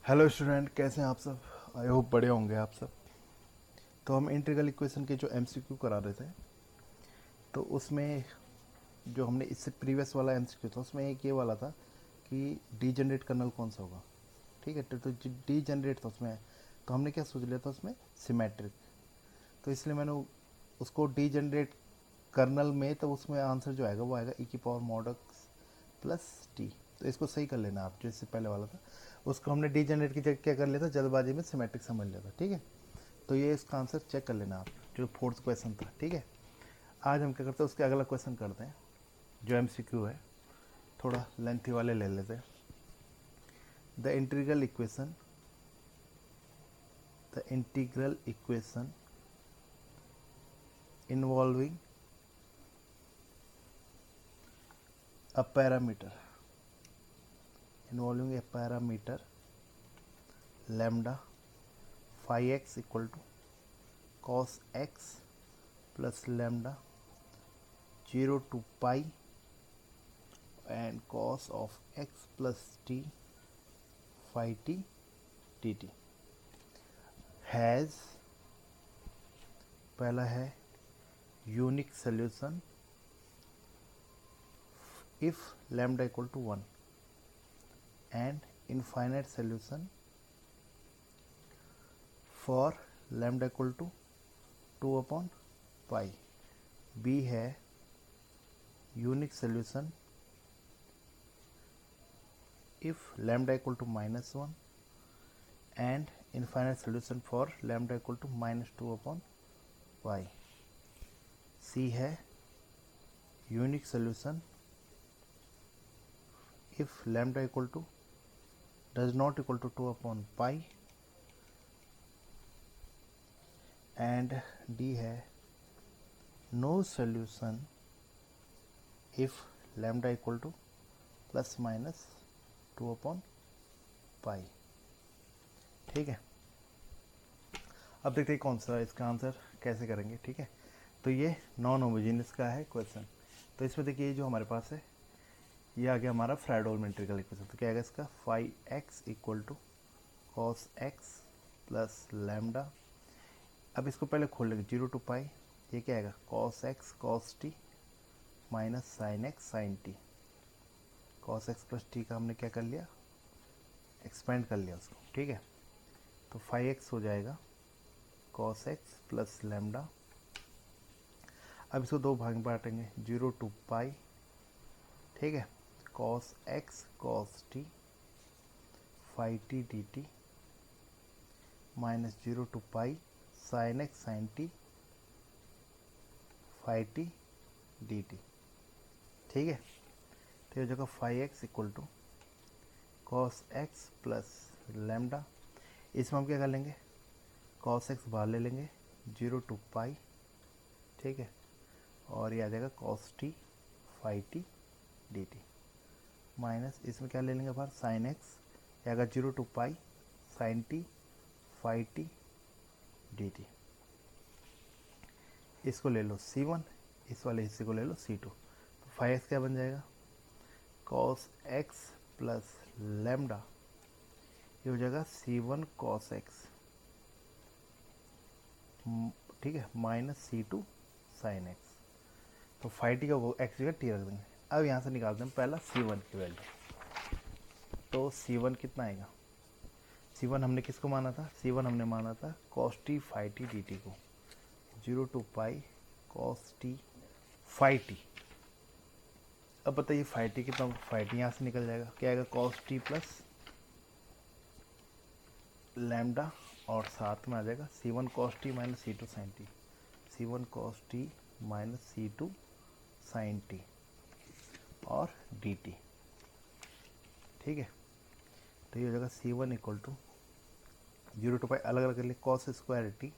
Hello student, कैसे हैं आप सब? आई होप बड़े होंगे आप सब। तो हम इंटीग्रल इक्वेशन के जो एमसीक्यू करा रहे थे, तो उसमें जो हमने इससे प्रीवियस वाला एमसीक्यू था उसमें एक ये वाला था कि डी जनरेट कर्नल कौन सा होगा। ठीक है, तो जो डी जनरेट था उसमें, तो हमने क्या सोच लिया था उसमें, सिमेट्रिक। तो इसलिए मैंने उसको डी जनरेट कर्नल में, तो उसमें आंसर जो आएगा वो आएगा ई की power mod x plus T. तो इसको सही कर लेना आप, जो इससे पहले वाला था उसको हमने डी जनरेट की जगह क्या कर लिया था, जल्दबाजी में सिमेट्रिक समझ लिया था। ठीक है, तो ये इसका आंसर चेक कर लेना आप, जो फोर्थ क्वेश्चन था। ठीक है, आज हम क्या करते हैं, उसके अगला क्वेश्चन करते हैं जो एमसीक्यू है, थोड़ा लेंथी वाले ले लेते हैं। The integral equation involving a parameter lambda phi x equal to cos x plus lambda 0 to pi and cos of x plus t phi t dt has, पहला है unique solution if lambda equal to 1 and infinite solution for lambda equal to 2 upon pi। b है unique solution if lambda equal to -1 and infinite solution for lambda equal to -2 upon pi। c है unique solution if lambda equal to does not equal to 2 upon pi and d है no solution if lambda equal to plus minus 2 upon pi। ठीक है, अब देखते हैं कौन सा इसका आंसर कैसे करेंगे। ठीक है, तो ये नॉन होमोजेनियस का है क्वेश्चन। तो इसमें देखिए जो हमारे पास है ये आ गया हमारा फ्राइडोल इंटीग्रल इक्वेशन। तो क्या आएगा इसका, phi x equal to cos x plus lambda. अब इसको पहले खोल लेंगे 0 टू पाई, ये क्या आएगा, cos x cos t minus sine x sine t. Cos x plus t का हमने क्या कर लिया, एक्सपेंड कर लिया उसको। ठीक है, तो फाई एक्स हो जाएगा कॉस एक्स प्लस लैम्डा। अब इसको दो भाग में बांटेंगे, 0 टू पाई, ठीक है, cos x cos t phi T D t minus 0 to pi sine x sine t phi T D t. ठीक है, तो ये हो जाएगा phi x equal to cos x plus lambda. इसमें हम क्या कर लेंगे, कॉस एक्स बाहर ले लेंगे, 0 टू पाई, ठीक है, और ये आ जाएगा cos t phi T D t minus इसमें क्या ले लेंगे बाहर, साइन एक्स, ये आएगा 0 to pi sine t phi T D t. इसको ले लो C1, इस वाले हिस्से को ले लो C2। तो फाई एक्स क्या बन जाएगा, कॉस एक्स प्लस लैम्डा, ये हो जाएगा C1 कॉस एक्स, ठीक है, माइनस C2 साइन एक्स। तो फाई टी का वो एक्स जगह टी रख देंगे। अब यहाँ से निकालते हैं पहला C1 की वैल्यू। तो C1 कितना आएगा, C1 हमने किसको माना था, C1 हमने माना था cos t phi T D t को, 0 to pi cos t phi t. अब बताइए फाई टी कितना, फाई टी यहाँ से निकल जाएगा, क्या आएगा, कॉस टी प्लस लैम्डा, और साथ में आ जाएगा C1 cos t minus C2 sine t, C1 cos t minus C2 sine t और डी टी। ठीक है, तो ये हो जाएगा C1 इक्वल टू 0 टू पाई अलग अलग कर लिए, cos square T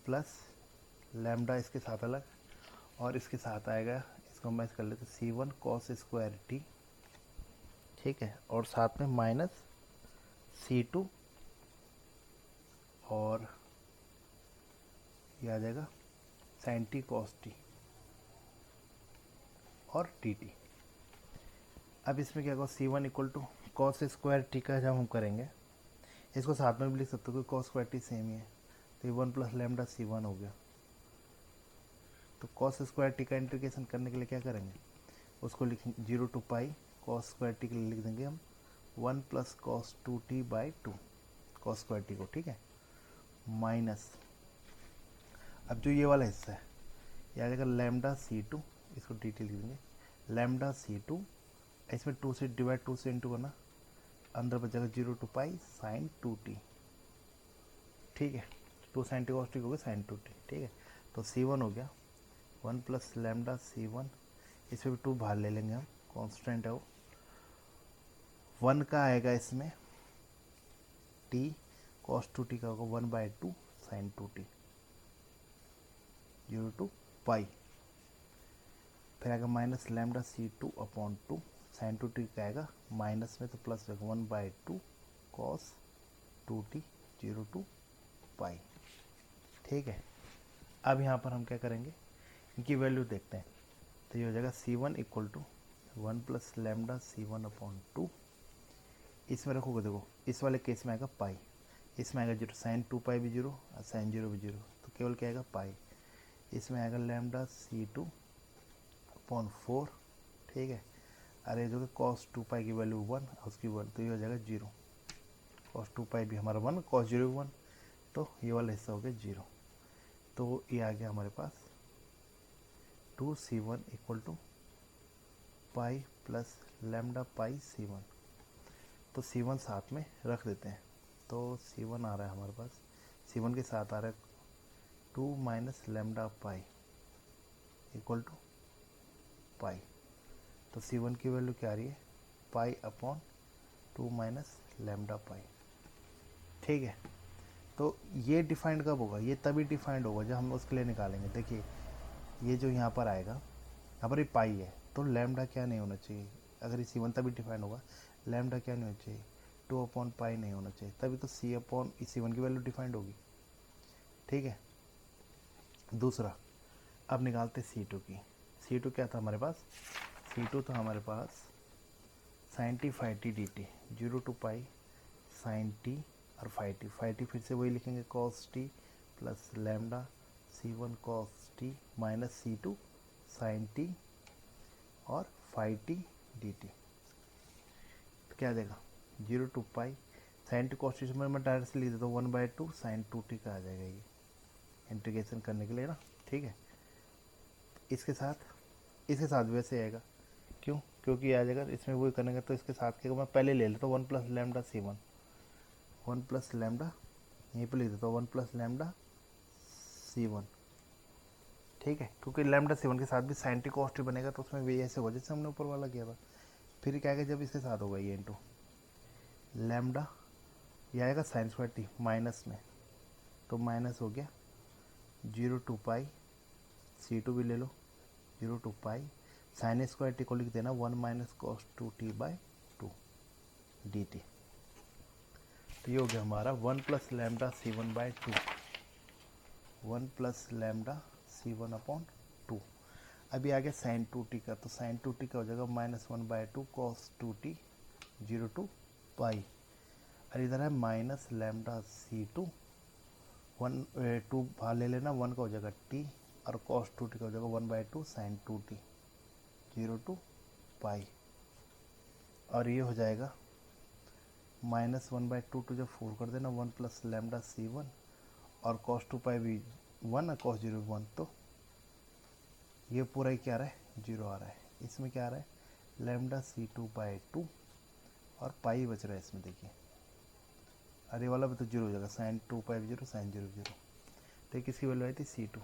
plus lambda इसके साथ अलग, और इसके साथ आएगा, इसको मैच कर लेते C1 कॉस स्क्वायर टी, ठीक है, और साथ में माइनस C2 और ये आ जाएगा साइन टी कॉस टी और टी टी। अब इसमें क्या होगा, C1 equal to cos square t का जब हम करेंगे, इसको साथ में भी लिख सकते हो क्योंकि कॉस स्क्वायर टी सेम ही है, तो ये 1 प्लस लैम्डा C1 हो गया। तो कॉस स्क्वायर टी का इंटीग्रेशन करने के लिए क्या करेंगे, उसको लिखेंगे 0 to pi cos square t के लिए लिख देंगे हम 1 plus cos 2t by 2 cos square t को, ठीक है, माइनस, अब जो ये वाला हिस्सा है ये आ जाएगा लैम्डा C2, इसको dt लिख देंगे लैम्डा C2, इसमें 2 से डिवाइड 2 से इंटू करना, अंदर बचेगा 0 टू पाई साइन 2t, ठीक है, 2 साइन टी कॉस टी हो गया साइन 2t, ठीक है। तो C1 हो गया 1 प्लस लैम्डा C1, इसमें भी 2 बाहर ले लेंगे हम, कांस्टेंट है वो, 1 का आएगा इसमें t कॉस 2t का होगा 1 बाई 2 साइन 2t 0 टू पाई, फिर आएगा minus lambda C2 upon 2 sign 2t का आएगा माइनस में तो प्लस होगा 1 by 2 cos 2t 0 to pi, ठीक है। अब यहाँ पर हम क्या करेंगे, इनकी वैल्यू देखते हैं, तो ये हो जाएगा C1 equal to 1 plus lambda C1 upon 2, इसमें रखोगे देखो इस वाले केस में आएगा पाई, इसमें आएगा 0, साइन 2 पाई भी 0 और साइन 0 भी 0, तो केवल क्या आएगा पाई, इसमें आएगा लैम्डा C2 अपॉन 4, ठीक है, अरे जो कि कॉस 2 पाई की वैल्यू 1 उसकी 1, तो ये हो जाएगा 0, कॉस 2 पाई भी हमारा 1 कॉस 0 भी 1, तो ये वाला हिस्सा हो गया 0, तो ये आ गया हमारे पास 2C1 equal to pi plus lambda pi C1, तो C1 साथ में रख देते हैं, तो C1 आ रहा है हमारे पास, C1 के साथ आ रहा है 2 minus lambda pi equal to pi, तो C1 की वैल्यू क्या आ रही है pi upon 2 minus lambda pi, ठीक है। तो ये डिफाइंड कब होगा, ये तभी डिफाइंड होगा जब हम उसके लिए निकालेंगे। देखिए ये जो यहाँ पर आएगा, यहाँ पर ये पाई है तो लैम्डा क्या नहीं होना चाहिए, अगर ये C1 तभी डिफाइंड होगा, लैम्डा क्या नहीं होना चाहिए 2 अपॉन पाई नहीं होना चाहिए, तभी तो C अपॉन C1 की वैल्यू डिफाइंड होगी, ठीक है। दूसरा अब निकालते C2 की, C2 क्या था हमारे पास, C2 था हमारे पास sine t five t D t 0 to pi sine t और फाइव टी फिर से वही लिखेंगे cos t plus lambda C1 cos t minus C2 sine t और फाइव टी डी टी, तो क्या देगा 0 to pi sine t cos t से मैं डायरेक्ट से लिख देता हूँ 1 बाई 2 साइन 2t का आ जाएगा ये इंटीग्रेशन करने के लिए ना, ठीक है। इसके साथ वैसे आएगा, क्यों, क्योंकि आ जाएगा इसमें वही करने का, तो इसके साथ क्या मैं पहले ले लेता हूँ 1 plus lambda C1, 1 plus lambda यहीं पर लिख देता हूँ 1 प्लस लैम्डा C1, ठीक है, क्योंकि लैम्डा C1 के साथ भी साइन टी कॉस टी बनेगा तो उसमें भी ऐसे होगा जैसे हमने ऊपर वाला किया था। फिर क्या आएगा जब इसके साथ होगा ये इंटू लैम्डा, ये आएगा साइन स्क्वायर टी माइनस में, तो माइनस हो गया 0 टू पाई C2 भी ले लो 0 to pi sine square t को लिख देना 1 minus cos 2t by 2 dt, तो ये हो गया हमारा 1 plus lambda C1 by 2, 1 plus lambda C1 upon 2। अभी आ गया साइन 2t का, तो साइन 2t का हो जाएगा minus 1 by 2 cos 2t 0 to pi, और इधर है माइनस लैम्डा C2 2 बाहर ले लेना, 1 का हो जाएगा t और कॉस 2t का हो जाएगा 1 by 2 sign 2t 0 to pi, और ये हो जाएगा माइनस 1 बाई 2 टू जब 4 कर देना 1 प्लस लैम्डा C1 और कॉस 2 पाई भी 1 और कॉस 0 1, तो ये पूरा ही क्या आ रहा है 0 आ रहा है, इसमें क्या आ रहा है लैम्डा C2 बाई 2 और पाई बच रहा है इसमें, देखिए अरे वाला भी तो 0 हो जाएगा साइन 2 पाई 0 साइन 0 0, तो किसकी वैल्यू आई थी C2,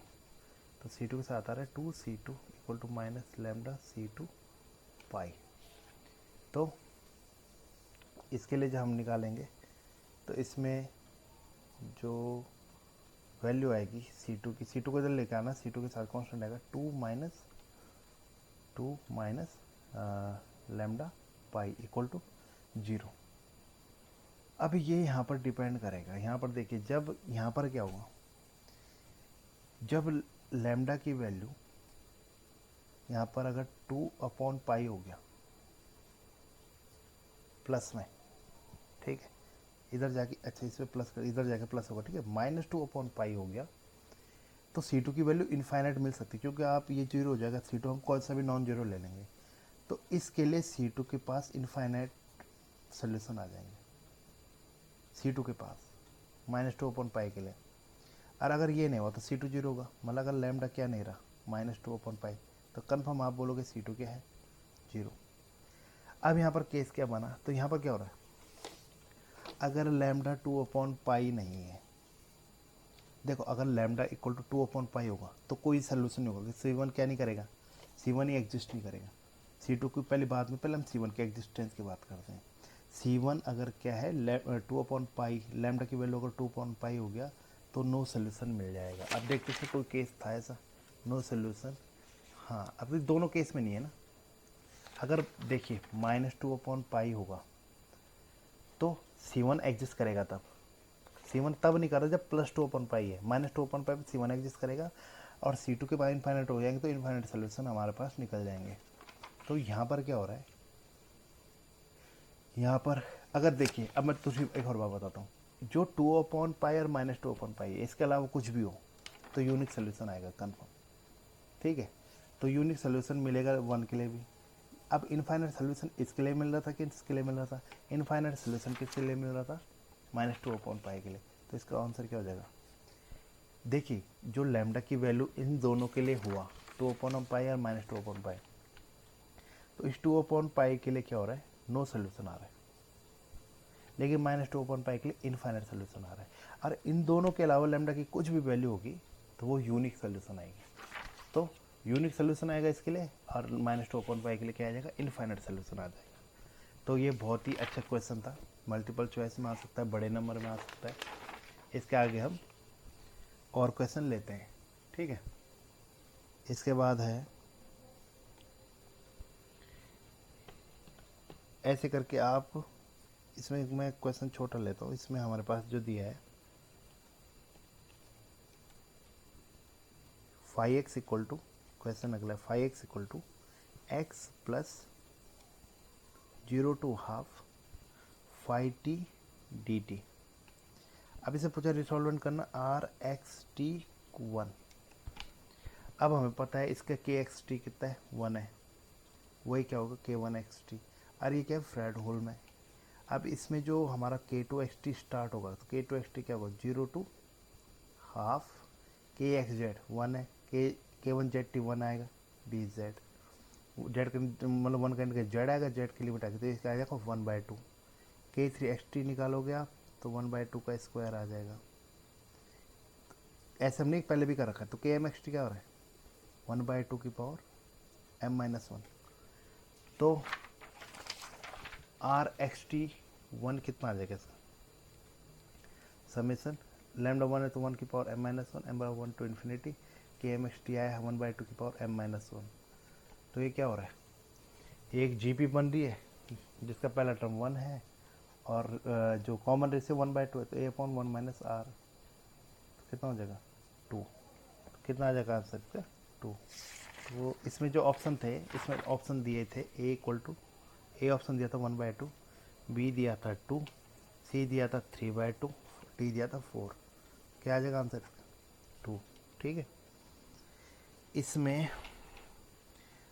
तो C2 के साथ आ रहा है 2C2 equal to minus lambda C2 pi. तो इसके लिए जब हम निकालेंगे तो इसमें जो वैल्यू आएगी C2 की, C2 को इधर लेके आना, C2 के साथ कांस्टेंट आएगा 2 minus lambda pi equal to 0। अब ये यहाँ पर डिपेंड करेगा, यहाँ पर देखिए जब यहाँ पर क्या होगा, जब लैम्डा की वैल्यू यहाँ पर अगर 2 अपॉन पाई हो गया, प्लस में, ठीक है, इधर जाके अच्छा इसमें प्लस कर, इधर जाके प्लस होगा, ठीक है, -2/पाई हो गया। तो C2 की वैल्यू इनफाइनाइट मिल सकती है, क्योंकि आप ये जीरो हो जाएगा, C2 हम कौन सा भी नॉन जीरो ले लेंगे, तो इसके लिए C2 के पास इनफाइनाइट सोल्यूशन आ जाएंगे, C2 के पास -2/पाई के लिए। और अगर ये नहीं हुआ तो C2 जीरो होगा, मतलब अगर लैम्डा क्या नहीं रहा -2/पाई, तो कन्फर्म आप बोलोगे C2 क्या है, जीरो। अब यहाँ पर केस क्या बना, तो यहाँ पर क्या हो रहा है, अगर लैम्डा 2/पाई नहीं है, देखो अगर लैम्डा इक्वल टू 2/पाई होगा तो कोई सोल्यूशन नहीं होगा, C1 क्या नहीं करेगा, C1 ही एग्जिस्ट नहीं करेगा। C2 की पहले बाद में, पहले हम C1 के एग्जिस्टेंस की बात करते हैं। C1 अगर क्या है 2/पाई, लैम्डा की वैल्यू अगर 2/पाई हो गया तो नो सोल्यूशन मिल जाएगा। अब देखते थे कोई केस था ऐसा, नो सोल्यूशन, हाँ अभी दोनों केस में नहीं है ना। अगर देखिए -2/पाई होगा तो C1 एग्जिस्ट करेगा, तब C1 तब नहीं कर रहा जब +2/पाई है, -2/पाई पर C1 एग्जिस्ट करेगा, और C2 के बाद इनफाइनाइट हो जाएंगे तो इनफाइनाइट सोल्यूशन हमारे पास निकल जाएंगे। तो यहाँ पर क्या हो रहा है, यहाँ पर अगर देखिए, अब मैं तुझे एक और बात बताता हूँ, जो 2/पाई और -2/पाई है, इसके अलावा कुछ भी हो तो यूनिक सोल्यूशन आएगा कन्फर्म, ठीक है। तो यूनिक सोल्यूशन मिलेगा 1 के लिए भी। अब इनफाइनाइट सोल्यूशन इसके लिए मिल रहा था कि इसके लिए मिल रहा था, इनफाइनाइट सोल्यूशन किसके लिए मिल रहा था, -2/पाई के लिए। तो इसका आंसर क्या हो जाएगा, देखिए जो लैम्डा की वैल्यू इन दोनों के लिए हुआ 2/पाई और -2/पाई, तो इस 2/पाई के लिए क्या हो रहा है, नो सोल्यूशन आ रहा है, लेकिन -2/पाई के लिए इनफाइनाइट सोल्यूशन आ रहा है। और इन दोनों के अलावा लैम्डा की कुछ भी वैल्यू होगी तो वो यूनिक सोल्यूशन आएगी। तो यूनिक सोल्यूशन आएगा इसके लिए, और -2/पाई के लिए क्या आ जाएगा, इनफाइनाइट सोल्यूशन आ जाएगा। तो ये बहुत ही अच्छा क्वेश्चन था, मल्टीपल चॉइस में आ सकता है, बड़े नंबर में आ सकता है। इसके आगे हम और क्वेश्चन लेते हैं, ठीक है। इसके बाद है, ऐसे करके आप, इसमें मैं क्वेश्चन छोटा लेता हूँ, इसमें हमारे पास जो दिया है 5x इक्वल टू, क्वेश्चन अगला 5x इक्वल टू x प्लस 0 to हाफ 5t dt। अब इसे पूछा रिसॉल्वेंट करना r(x(t)(1). अब हमें पता है इसका k(x(t) कितना है, 1 है, वही क्या होगा k1(x(t), और ये क्या है फ्रेडहोल में। अब इसमें जो हमारा k2(x(t) स्टार्ट होगा, तो k2(x(t) क्या होगा, 0 to हाफ kxz, 1 है, k1z(t) 1 आएगा, bz जेड का मतलब 1 का जेड आएगा, जेड की लिमिट आएगी, तो इसका आ जाएगा 1/2। k3(x(t) निकालोगे आप तो 1/2 का स्क्वायर आ जाएगा। ऐसे हमने पहले भी कर रखा है, तो kmxt क्या हो रहा है, 1/2 की पावर m-1। तो r(x(t)(1) कितना आ जाएगा इसका समेसन, लैम्डा 1 है तो 1 की power m-1, m/1 to infinity, kmxt आया है 1/2 की पावर m-1। तो ये क्या हो रहा है, एक जीपी बन रही है जिसका पहला टर्म 1 है, और जो कॉमन रेशियो 1/2 है, तो a/1 - r कितना हो जाएगा 2। कितना आ जाएगा आंसर इसका 2। तो इसमें जो ऑप्शन थे, इसमें ऑप्शन दिए थे a equal to, A option दिया था 1/2, बी दिया था 2, सी दिया था 3/2, डी दिया था 4। क्या आ जाएगा आंसर इसका 2, ठीक है। इसमें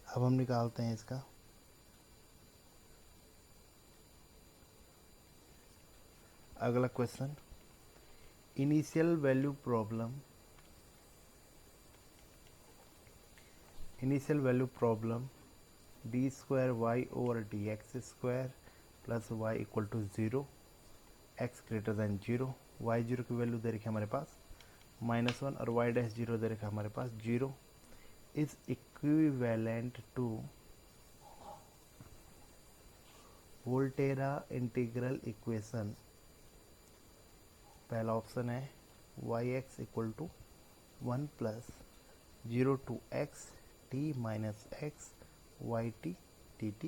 अब हम निकालते हैं इसका अगला question, initial value problem, initial value problem d²y/dx² plus y equal to 0, x greater than 0, y0 की वैल्यू दे रखी है हमारे पास -1, और y'0 दे रखा है हमारे पास 0, is equivalent to Volterra integral equation. पहला ऑप्शन है yx equal to 1 plus 0 to x t minus x yt dt।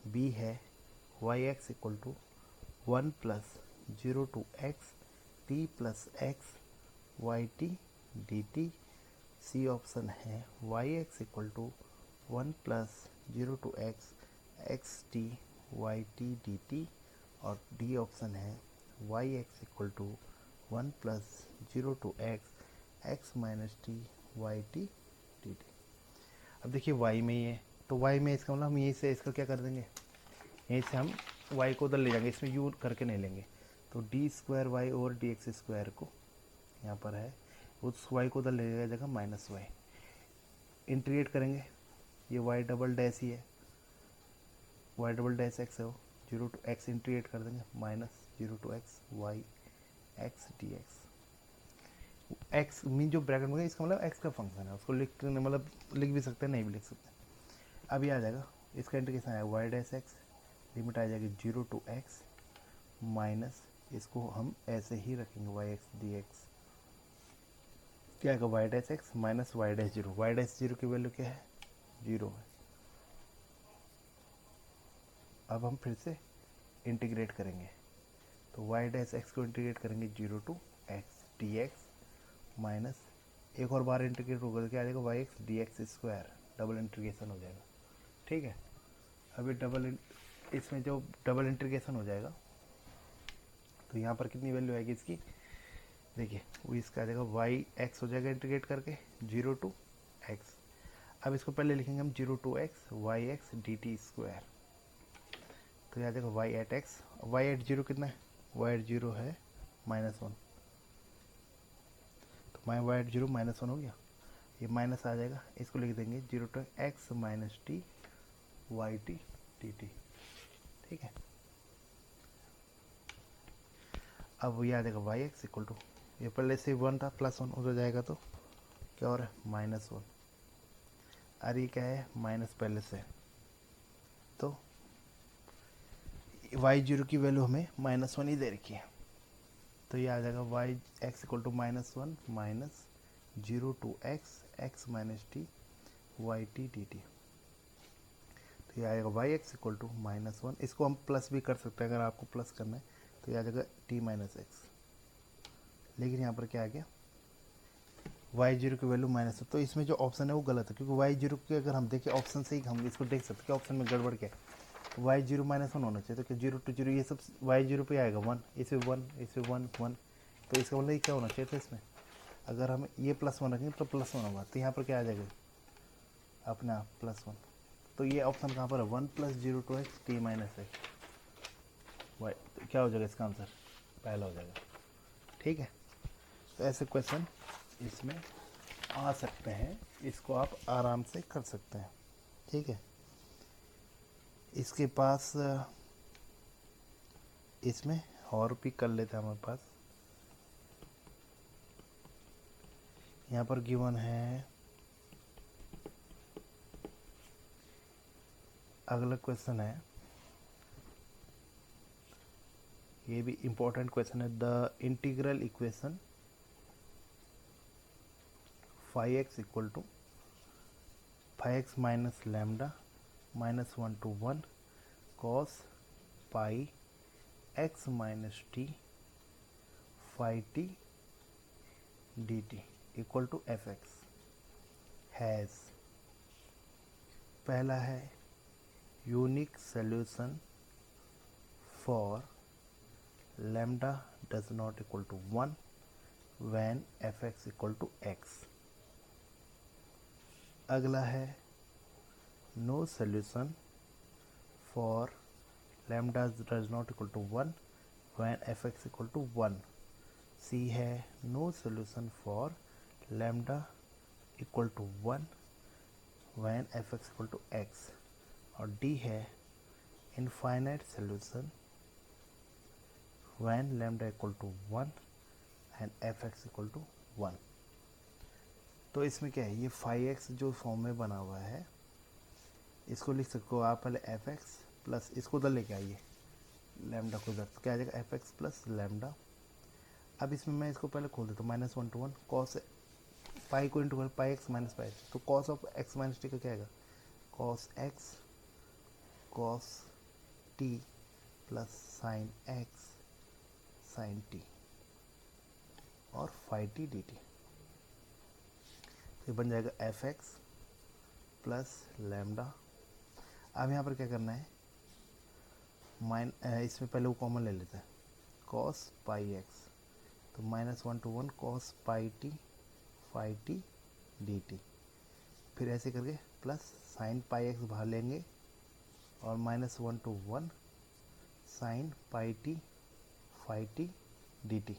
B है yx equal to 1 plus 0 to x t plus x yt dt। C option है yx equal to 1 plus 0 to x x t y t D t, और D option है y x equal to 1 plus 0 to x x minus t y t D t. अब देखिए y में ही है, तो y में इसका मतलब हम यहीं से इसका क्या कर देंगे, यहीं से हम y को उधर ले जाएंगे, इसमें u करके नहीं लेंगे। तो d square y over d x square को यहाँ पर है, उस y को उधर ले जाएगा जगह माइनस वाई, इंटीग्रेट करेंगे, ये y डबल डैश ही है, y डबल डैश एक्स है वो, 0 टू x इंटीग्रेट कर देंगे, minus 0 to x y x d x. X mean जो ब्रैकेट में इसका मतलब एक्स का फंक्शन है, उसको लिखने मतलब लिख भी सकते हैं, नहीं भी लिख सकते। अब ये आ जाएगा, इसका इंटीग्रेशन आएगा वाई डैश एक्स, लिमिट आ जाएगी 0 टू एक्स माइनस, इसको हम ऐसे ही रखेंगे वाई एक्स डी एक्स, क्या आएगा y dash x minus y dash zero, y dash zero की वैल्यू क्या है 0 है। अब हम फिर से इंटीग्रेट करेंगे, तो वाई डैश एक्स को इंटीग्रेट करेंगे 0 to x d x minus, एक और बार इंटीग्रेट होगा क्या आ जाएगा y x d x square, double integration हो जाएगा। ठीक है, अभी इसमें जो डबल इंटीग्रेशन हो जाएगा तो यहाँ पर कितनी वैल्यू आएगी इसकी, देखिए वो इसका आ जाएगा वाई एक्स हो जाएगा इंटीग्रेट करके 0 टू एक्स। अब इसको पहले लिखेंगे हम 0 to x y x d t square, तो यहाँ आ जाएगा y at x, y at zero कितना है, वाई एट जीरो है -1, तो वाई एट जीरो -1 हो गया, ये माइनस आ जाएगा, इसको लिख देंगे 0 to x minus t y t t t. ठीक है, अब ये आ जाएगा वाई एक्स इक्वल टू, ये पहले से 1 था +1 उधर जाएगा तो क्या हो रहा है -1, अरे ये क्या है माइनस पहले से, तो वाई जीरो की वैल्यू हमें -1 ही दे रखी है, तो ये आ जाएगा y x equal to -1 minus 0 to x x minus t y t D T. तो ये आएगा वाई एक्स इक्वल टू -1, इसको हम प्लस भी कर सकते हैं अगर आपको प्लस करना है, तो ये आ जाएगा टी माइनस एक्स, लेकिन यहाँ पर क्या आ गया वाई जीरो की वैल्यू -1, तो इसमें जो ऑप्शन है वो गलत है, क्योंकि वाई जीरो की अगर हम देखें ऑप्शन से ही हम इसको देख सकते हैं कि ऑप्शन में गड़बड़ क्या है, वाई जीरो -1 होना चाहिए, तो क्या 0 टू 0 ये सब वाई जीरो पे आएगा 1, इसे 1 इसे 1 1, तो इसका मतलब क्या होना चाहिए था इसमें, अगर हम ये +1 रखेंगे तो +1 होगा, तो यहाँ पर क्या आ जाएगा अपना +1, तो ये ऑप्शन कहाँ पर है 1 plus 0 to x t minus x y, तो क्या हो जाएगा इसका आंसर पहला हो जाएगा। ठीक है, तो ऐसे क्वेश्चन इसमें आ सकते हैं, इसको आप आराम से कर सकते हैं। ठीक है, इसके पास इसमें और भी कर लेते हैं हमारे पास, यहाँ पर गिवन है अगला क्वेश्चन है, ये भी इम्पोर्टेंट क्वेश्चन है, the integral equation 5x equal to 5x minus lambda -1 to 1 cos pi x minus t phi T D t equal to f x has, पहला है unique solution for lambda does not equal to 1 when F x equal to x. अगला है no solution for lambda does not equal to 1 when F x equal to 1। C है no solution for lambda equal to 1 when F x equal to X, और डी है infinite solution when lambda equal to 1 and F x equal to 1। तो इसमें क्या है, ये 5x जो फॉर्म में बना हुआ है इसको लिख सकते हो आप, पहले एफ एक्स प्लस इसको उधर लेके आइए लैम्डा को उधर, तो क्या आ जाएगा एफ एक्स प्लस लैम्डा। अब इसमें मैं इसको पहले खोल देता हूँ -1 to 1 कॉस पाई को into pi x minus pi, तो cos of x minus t का क्या आएगा cos x cos t plus sine x sine t और फाई टी डी टी, तो बन जाएगा एफ एक्स प्लस लैम्डा। अब यहाँ पर क्या करना है, इसमें पहले वो कॉमन ले लेते हैं, कॉस पाई एक्स, तो -1 to 1 cos pi T phi T D T, फिर ऐसे करके प्लस साइन पाई एक्स बाहर लेंगे और -1 to 1 sine pi T phi T D T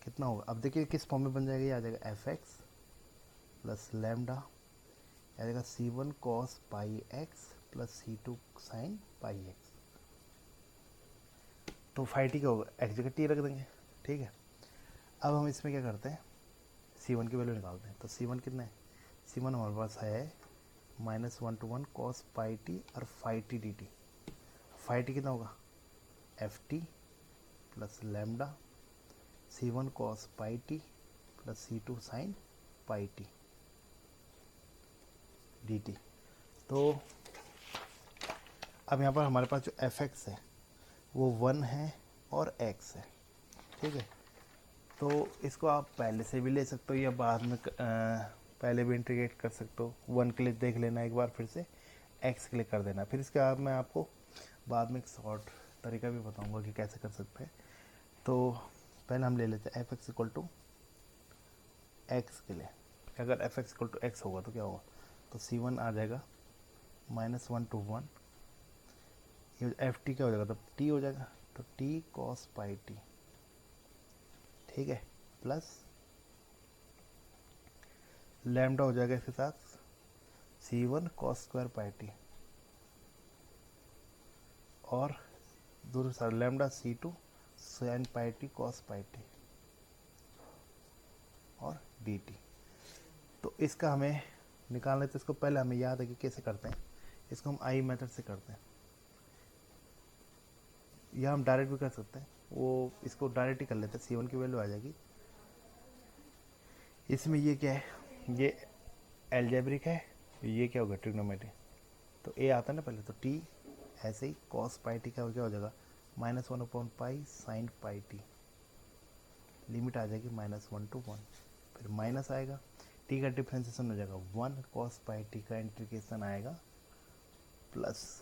कितना होगा। अब देखिए किस फॉर्म में बन जाएगा, ये आ जाएगा एफ एक्स प्लस लैम्डा, आ जाएगा C1 कॉस पाई एक्स प्लस C2 साइन पाई एक्स। तो फाई टी क्या होगा, एक्स जगह टी रख देंगे, ठीक है। अब हम इसमें क्या करते हैं, C1 की वैल्यू निकालते हैं। तो C1 कितना है, C1 हमारे पास है -1 to 1 कॉस पाई टी और phi T D T. Phi T कितना होगा, F T plus lambda C1 cos pi T plus C2 sine pi T D T. तो अब यहाँ पर हमारे पास जो एफ एक्स है वो 1 है और x है, ठीक है। तो इसको आप पहले से भी ले सकते हो या बाद में पहले भी इंटीग्रेट कर सकते हो। 1 के लिए देख लेना एक बार, फिर से x के लिए कर देना, फिर इसके बाद मैं आपको बाद में एक शॉर्ट तरीका भी बताऊंगा कि कैसे कर सकते हैं। तो पहले हम ले लेते हैं F x equal to X के लिए। अगर F x equal to X होगा तो क्या होगा, तो C1 आ जाएगा -1 to 1, ये एफ टी क्या हो जाएगा, तो टी हो जाएगा, तो टी कॉस पाई टी, ठीक है, प्लस लैम्डा हो जाएगा इसके साथ C1 cos square pi T, और दूसरे साथ lambda C2 sine pi T cos pi T और डी टी। तो इसका हमें निकालना है, तो इसको पहले हमें याद है कि कैसे करते हैं। इसको हम आई मेथड से करते हैं, या हम डायरेक्ट भी कर सकते हैं, वो इसको डायरेक्ट ही कर लेते हैं। C1 की वैल्यू आ जाएगी, इसमें ये क्या है, ये एल्जेब्रिक है, ये क्या होगा ट्रिग्नोमेट्री, तो ए आता है ना पहले, तो टी ऐसे ही कॉस पाई टी का क्या हो जाएगा -1/पाई साइन पाई टी, लिमिट आ जाएगी -1 to 1, फिर माइनस आएगा, टी का डिफ्रेंसिएशन हो जाएगा 1 कॉस पाई टी का इंटीग्रेशन आएगा प्लस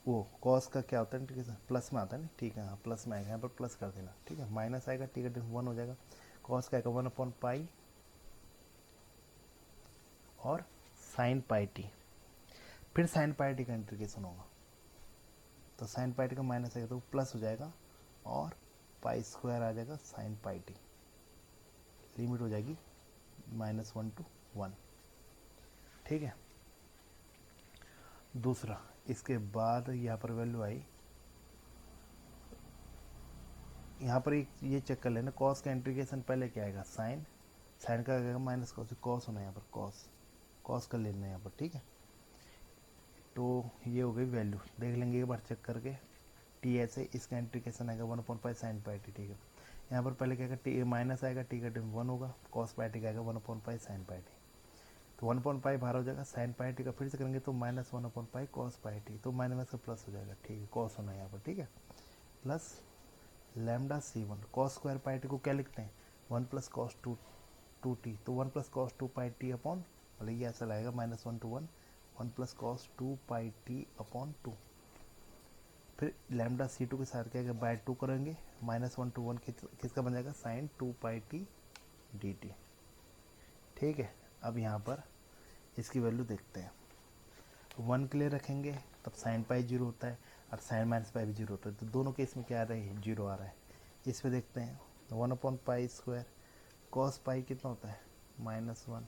वो कॉस का क्या होता है इंटीग्रेशन, प्लस में आता है ना, ठीक है, हाँ प्लस में आएगा, यहाँ पर प्लस कर देना, ठीक है, माइनस आएगा, टी का डिफ्रेंस 1 हो जाएगा, कॉस का आएगा 1/पाई और साइन पाई टी, फिर साइन पाई टी का इंटीग्रेशन होगा, तो साइन पाई टी का माइनस आएगा तो प्लस हो जाएगा, और पाई स्क्वायर आ जाएगा साइन पाई टी, लिमिट हो जाएगी -1 to 1, ठीक है। दूसरा, इसके बाद यहाँ पर वैल्यू आई, यहाँ पर ये चेक कर लेना, कॉस का इंटीग्रेशन पहले क्या आएगा, साइन, साइन का आएगा माइनस कॉस, कॉस होना है यहाँ पर, कॉस कर लेना है यहाँ पर, ठीक है। तो ये हो गई वैल्यू, देख लेंगे एक बार चेक करके, टी ऐसे, इसका इंटीग्रेशन आएगा 1/पाई साइन पाई टी, ठीक है। यहाँ पर पहले क्या आएगा, टी माइनस आएगा, टी का डिम 1 होगा, कॉस पाई टी का आएगा 1/पाई साइन पाई टी, तो 1/पाई बाहर हो जाएगा, साइन पाई टी का फिर से करेंगे तो -1/पाई कॉस पाई टी, तो माइनस का प्लस हो जाएगा, ठीक है, कॉस होना है यहाँ पर, ठीक है, plus lambda C1 cos square pi T को क्या लिखते हैं, 1 + cos 2 टी, तो 1 + cos 2 पाई टी अपॉन, मतलब ये ऐसा लगेगा -1 to 1 1 + cos 2 pi T upon 2, फिर लैम्डा C2 के साथ क्या है, बाय 2 करेंगे, -1 to 1 किसका बन जाएगा, साइन 2 पाई टी डी टी, ठीक है। अब यहाँ पर इसकी वैल्यू देखते हैं, 1 के लिए रखेंगे तब साइन पाई 0 होता है और साइन माइनस पाई भी 0 होता है, तो दोनों केस में क्या आ रहा है, 0 आ रहा है। इस पे देखते हैं, 1/पाई स्क्वायर, कॉस पाई कितना होता है -1,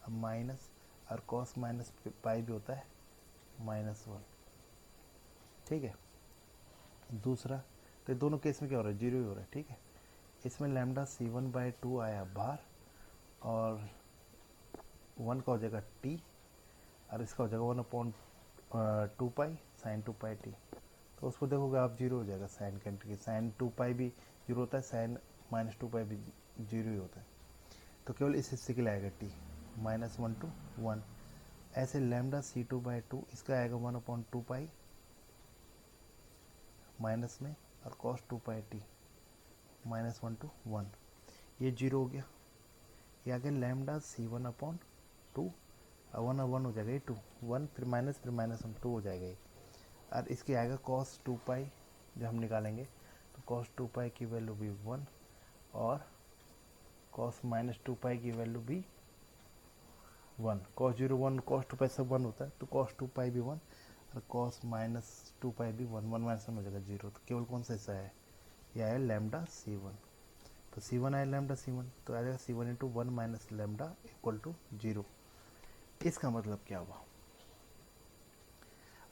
अब माइनस, और कॉस माइनस पाई भी होता है -1, ठीक है। दूसरा, तो दोनों केस में क्या हो रहा है, 0 ही हो रहा है, ठीक है। इसमें लैम्डा C1/2 आया बाहर, और 1 का हो जाएगा टी, और इसका हो जाएगा 1/2 पाई साइन 2 पाई टी, तो उसको देखोगे आप 0 हो जाएगा, साइन का इंटीग्रेशन, साइन 2 पाई भी 0 होता है, साइन -2 पाई भी 0 ही होता है, तो केवल इस हिस्से के लिए आएगा टी -1 to 1, ऐसे लैम्डा C2/2 इसका आएगा 1/2 पाई माइनस में, और कॉस 2 पाई टी -1 to 1, ये 0 हो गया, ये आ गया लैम्डा C1/2, वन और वन हो जाएगा ये 2, 1 फिर माइनस 1 2 हो जाएगा ये। और इसके आएगा कॉस 2 पाई जो हम निकालेंगे, तो कॉस 2 पाई की वैल्यू भी 1 और कॉस माइनस 2 पाई की वैल्यू भी 1। कॉस 0 1, कॉस 2 पाई सब 1 होता है, तो कॉस 2 पाई भी 1 और कॉस माइनस 2 पाई भी 1, 1 माइनस 1 हो जाएगा 0। तो केवल कौन सा हिस्सा है, ये आया लैम्डा C1। तो C1 आया लैम्डा C1, तो आ जाएगा C1 into 1 minus lambda equal to 0। इसका मतलब क्या हुआ,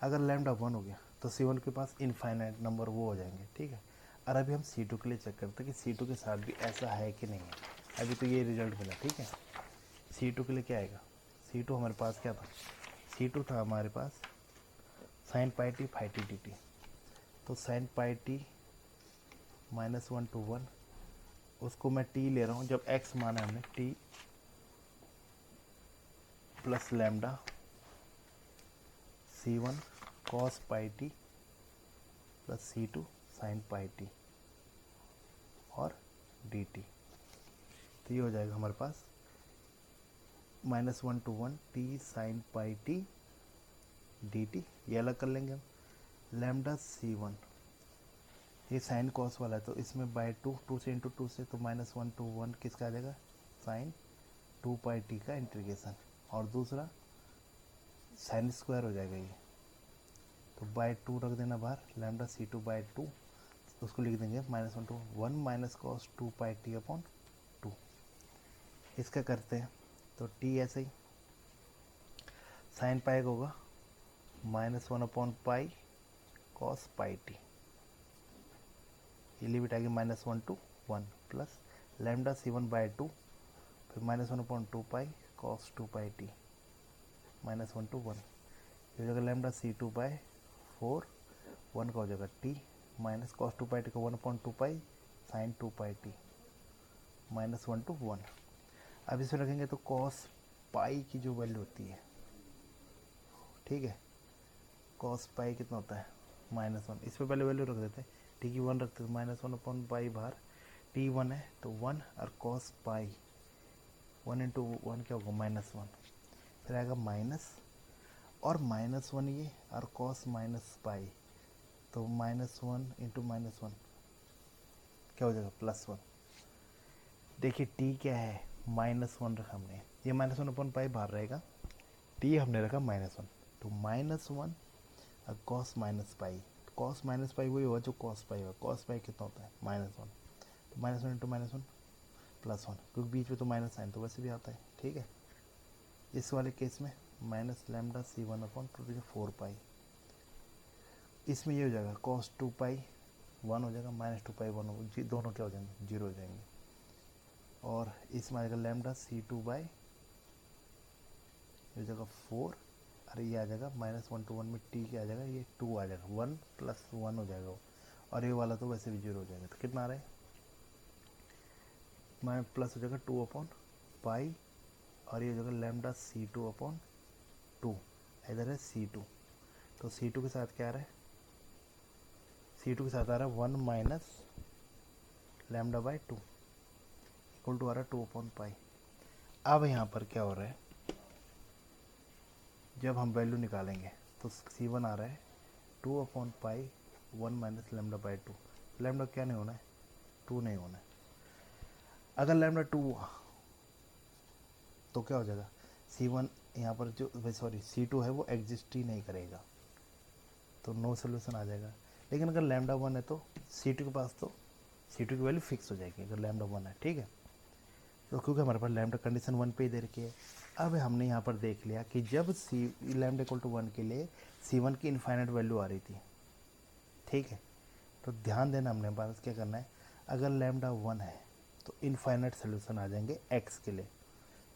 अगर लैम्डा 1 हो गया तो C1 के पास इनफाइनाइट नंबर वो हो जाएंगे, ठीक है। और अभी हम C2 के लिए चेक करते हैं कि C2 के साथ भी ऐसा है कि नहीं है। अभी तो ये रिजल्ट मिला, ठीक है। C2 के लिए क्या आएगा, C2 हमारे पास क्या था, C2 था हमारे पास sine pi T phi T D T. तो साइन पाई टी -1 to 1, उसको मैं t ले रहा हूँ, जब x माना है हमने t plus lambda C1 cos pi T plus C2 sine pi T और dt। तो ये हो जाएगा हमारे पास -1 to 1 t sign pi T dt। ये अलग कर लेंगे हम। लैम्डा C1 ये साइन कॉस वाला है, तो इसमें बाय 2 से इंटू 2 से, तो -1 to 1 किसका आ जाएगा, साइन 2 पाई टी का इंटीग्रेशन, और दूसरा साइन स्क्वायर हो जाएगा ये, तो बाय 2 रख देना बाहर, लैम्डा C2 बाय 2, उसको लिख देंगे -1 to 1 minus cos 2 pi T upon 2। इसका करते हैं तो t ऐसे ही साइन पाई का होगा -1 upon pi cos pi T, ये लिमिट आएगी -1 to 1 plus lambda C1 bye 2, फिर -1 upon 2 pi cos 2 pi t -1 to 1, ये हो जाएगा लैम्डा C2 बाय 4, 1 का हो जाएगा t minus cos 2 pi T का 1 upon 2 pi sine 2 pi t -1 to 1। अब इसमें रखेंगे तो कॉस पाई की जो वैल्यू होती है, ठीक है, कॉस पाई कितना होता है -1, इस पर पहले वैल्यू रख देते हैं, टी की 1 रखते हैं, -1 अपॉन पाई बाहर, टी 1 है तो 1 और कॉस पाई 1 इंटू 1 क्या होगा -1, फिर आएगा माइनस और -1 ये और कॉस माइनस पाई, तो -1 इंटू -1 क्या हो जाएगा +1। देखिए टी क्या है, -1 रखा हमने, ये -1 अपॉन पाई बाहर रहेगा, टी हमने रखा -1, तो -1 और cos minus pi, cos minus pi वही होगा जो कॉस पाई होगा, कॉस पाई कितना होता है -1, तो -1 इंटू -1 +1, क्योंकि बीच में तो माइनस साइन तो वैसे भी आता है, ठीक है। इस वाले केस में माइनस लैम्डा C1 अपॉन 4 पाई, इसमें ये हो जाएगा कॉस 2 पाई 1 हो जाएगा, -2 पाई 1 हो, दोनों क्या हो जाएंगे 0 हो जाएंगे, और इसमें आ जाएगा लैम्डा C2 बाई हो जाएगा 4, अरे ये आ जाएगा -1 to 1 में t क्या आ जाएगा, ये 2 आ जाएगा, 1 + 1 हो जाएगा वो, और ये वाला तो वैसे भी 0 हो जाएगा, तो कितना आ रहा है प्लस हो जाएगा 2 अपॉन पाई, और ये हो जाएगा लैम्डा C2 अपॉन 2, इधर है C2, तो C2 के साथ क्या आ रहा है, C2 के साथ आ रहा है 1 minus lambda by 2 equal to आ रहा है 2 अपॉन पाई। अब यहाँ पर क्या हो रहा है, जब हम वैल्यू निकालेंगे तो C1 आ रहा है 2 upon pi 1 minus lambda by 2, lambda क्या नहीं होना है 2 नहीं होना है, अगर लैम्डा 2 हुआ तो क्या हो जाएगा, C1 यहाँ पर जो सॉरी C2 है वो एग्जिस्ट ही नहीं करेगा, तो नो सोल्यूशन आ जाएगा। लेकिन अगर लैम्डा 1 है तो C2 के पास तो C2 की वैल्यू फिक्स हो जाएगी अगर लैम्डा 1 है, ठीक है, तो क्योंकि हमारे पास लैम्डा कंडीशन 1 पे ही दे रखी है। अब हमने यहाँ पर देख लिया कि जब लैम्डा इक्वल टू 1 के लिए C1 की इनफाइनाइट वैल्यू आ रही थी, ठीक है, तो ध्यान देना हमने बात क्या करना है, अगर लैम्डा 1 है तो इनफाइनाइट सोल्यूशन आ जाएंगे x के लिए,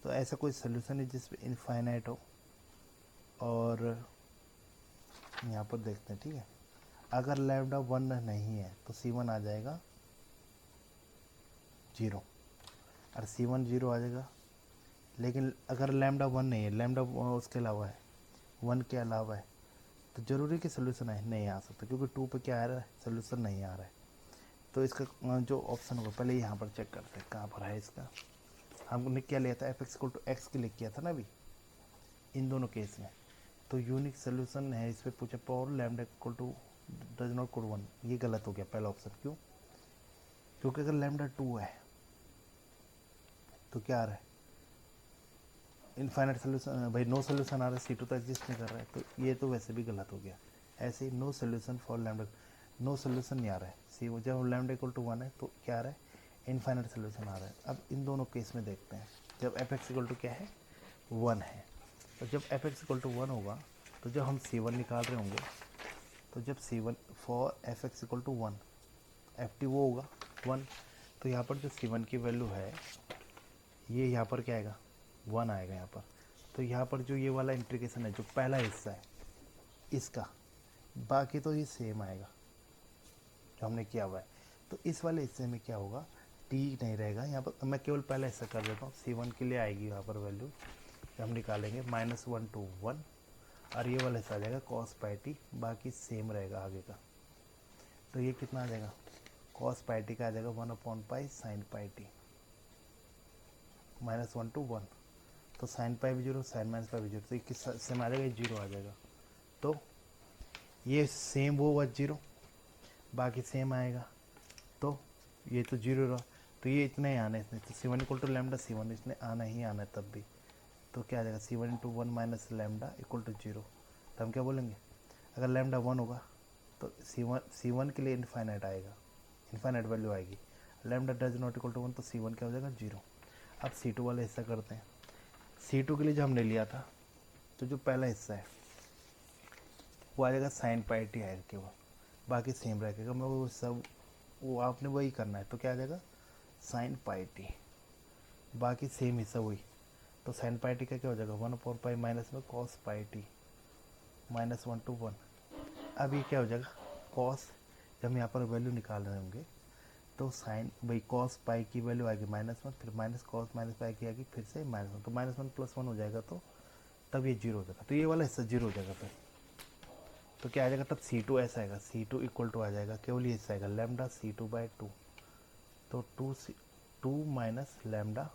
तो ऐसा कोई सोल्यूशन है जिसमें इनफाइनाइट हो, और यहाँ पर देखते हैं, ठीक है, अगर लैम्डा 1 नहीं है तो C1 आ जाएगा 0 और C1 0 आ जाएगा, लेकिन अगर लैम्डा 1 नहीं है, लैम्डा उसके अलावा है 1 के अलावा है, तो ज़रूरी कि सोल्यूशन है नहीं आ सकता, क्योंकि 2 पे क्या आ रहा है सोल्यूशन नहीं आ रहा है, तो इसका जो ऑप्शन होगा पहले यहाँ पर चेक करते हैं कहाँ पर है इसका, हमने क्या लिया था fx = x के लिए किया था ना अभी, इन दोनों केस में। तो यूनिक सोल्यूशन है इस पर पूछा for lambda equal to does not equal 1, ये गलत हो गया पहला ऑप्शन। क्यों? क्योंकि अगर लैम्डा 2 है तो क्या आ रहा है, इनफाइनाइट सोल्यूशन, भाई नो सोल्यूशन आ रहा है, C2 तो एग्जिस्ट नहीं कर रहा है, तो ये तो वैसे भी गलत हो गया। ऐसे ही no solution for lambda, no solution नहीं आ रहा है सी, जब लैम्डा इक्वल टू 1 है तो क्या आ रहा है, इनफाइनाइट सोल्यूशन आ रहा है। अब इन दोनों केस में देखते हैं, जब एफ एक्स इक्वल टू क्या है 1 है, तो जब एफ एक्स इक्वल टू 1 होगा तो जब हम C1 निकाल रहे होंगे, तो जब C1 for F x equal to 1, F T वो होगा 1, तो यहाँ पर जो C1 की वैल्यू है ये यहाँ पर क्या आएगा 1 आएगा यहाँ पर। तो यहाँ पर जो ये वाला इंटीग्रेशन है जो पहला हिस्सा है इसका, बाकी तो ये सेम आएगा जो हमने किया हुआ है। तो इस वाले हिस्से में क्या होगा, टी नहीं रहेगा यहाँ पर, मैं केवल पहला हिस्सा कर देता हूँ। C1 के लिए आएगी यहाँ पर वैल्यू जो हम निकालेंगे -1 to 1, और ये वाला हिस्सा आ जाएगा cos पाई टी, बाकी सेम रहेगा आगे का। तो ये कितना आ जाएगा, cos पाई टी का आ जाएगा 1/पाई sin पाई टी, -1 to 1, तो साइन पाई भी जीरो, साइन माइनस पाई भी जीरो, तो ये किस सेम आ जाएगा, ये जीरो आ जाएगा। तो ये सेम वो हुआ जीरो, बाकी सेम आएगा, तो ये तो जीरो रहा, तो ये इतने ही आना है इसमें, तो C1 equal to lambda C1 इसने आना ही आना है तब भी। तो क्या आ जाएगा C1 into 1 minus lambda equal to zero. तो हम क्या बोलेंगे, अगर लैम्डा 1 होगा तो C1 के लिए इनफाइनाइट आएगा, इनफाइनाइट वैल्यू आएगी। Lambda does not equal to 1 तो C1 क्या हो जाएगा जीरो। अब C2 वाला हिस्सा करते हैं। C2 के लिए जो हमने लिया था, तो जो पहला हिस्सा है वो आ जाएगा साइन पाई टी आएगा केवल, बाकी सेम रहेगा। मैं वो सब वो आपने वही करना है, तो क्या आ जाएगा साइन पाई टी, बाकी सेम हिस्सा वही। तो साइन पाई टी का क्या हो जाएगा 1/पाई माइनस में कॉस पाई टी, -1 to 1। अब ये क्या हो जाएगा कॉस, जब हम यहाँ पर वैल्यू निकाल रहे होंगे तो साइन भाई कॉस पाई की वैल्यू आएगी -1, फिर माइनस कॉस माइनस पाई की आएगी फिर से -1, तो -1 + 1 हो जाएगा, तो तब ये जीरो हो जाएगा, तो ये वाला हिस्सा जीरो हो जाएगा फिर। तो क्या आ जाएगा तब C2 ऐसा आएगा, C2 इक्वल टू आ जाएगा केवल ये हिस्सा आएगा लैम्डा C2/2, तो 2 माइनस लैम्डा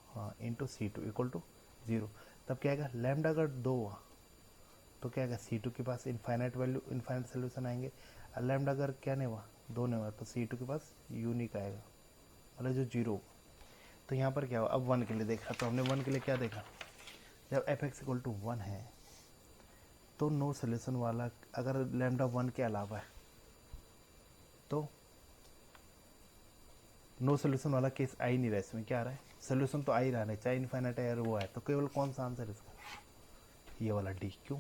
हाँ into C2 equal to zero. तब क्या आएगा लैम्डा अगर 2 हुआ तो क्या आएगा C2 के पास इनफाइनाइट वैल्यू, इनफाइनाइट सोल्यूशन आएंगे, और लैम्डा अगर क्या नहीं हुआ 2 नहीं हुआ तो C2 के पास यूनिक आएगा, मतलब जो जीरो होगा। तो यहाँ पर क्या हुआ, अब 1 के लिए देखा, तो हमने 1 के लिए क्या देखा, जब एफ एक्स इक्वल टू 1 है तो नो सोल्यूशन वाला, अगर लैम्डा 1 के अलावा है तो नो सोल्यूशन वाला केस आ ही नहीं रहा, इसमें क्या आ रहा है सोल्यूशन तो आ ही रहा है, चाहे इनफाइनाइट है वो है, तो केवल कौन सा आंसर इसका, ये वाला डी। क्यों,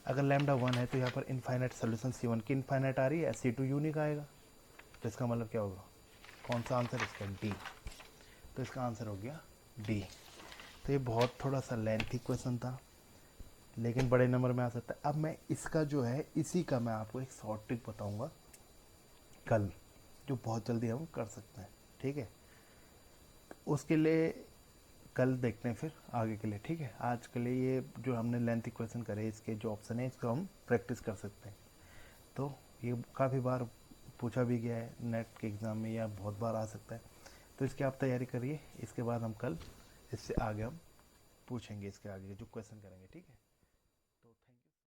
अगर लैम्डा 1 है तो यहाँ पर इनफाइनाइट सोल्यूशन C1 की इनफाइनाइट आ रही है, C2 यूनिक आएगा, तो इसका मतलब क्या होगा, कौन सा आंसर इसका डी। तो इसका आंसर हो गया डी। तो ये बहुत थोड़ा सा लेंथी क्वेश्चन था, लेकिन बड़े नंबर में आ सकता है। अब मैं इसका जो है इसी का मैं आपको एक शॉर्ट ट्रिक बताऊंगा कल, जो बहुत जल्दी हम कर सकते हैं, ठीक है। उसके लिए कल देखते हैं फिर आगे के लिए, ठीक है। आज के लिए ये जो हमने लेंथी क्वेश्चन करे इसके जो ऑप्शन है इसको हम प्रैक्टिस कर सकते हैं। तो ये काफ़ी बार पूछा भी गया है नेट के एग्ज़ाम में, या बहुत बार आ सकता है, तो इसकी आप तैयारी करिए। इसके बाद हम कल इससे आगे हम पूछेंगे, इसके आगे जो क्वेश्चन करेंगे, ठीक है।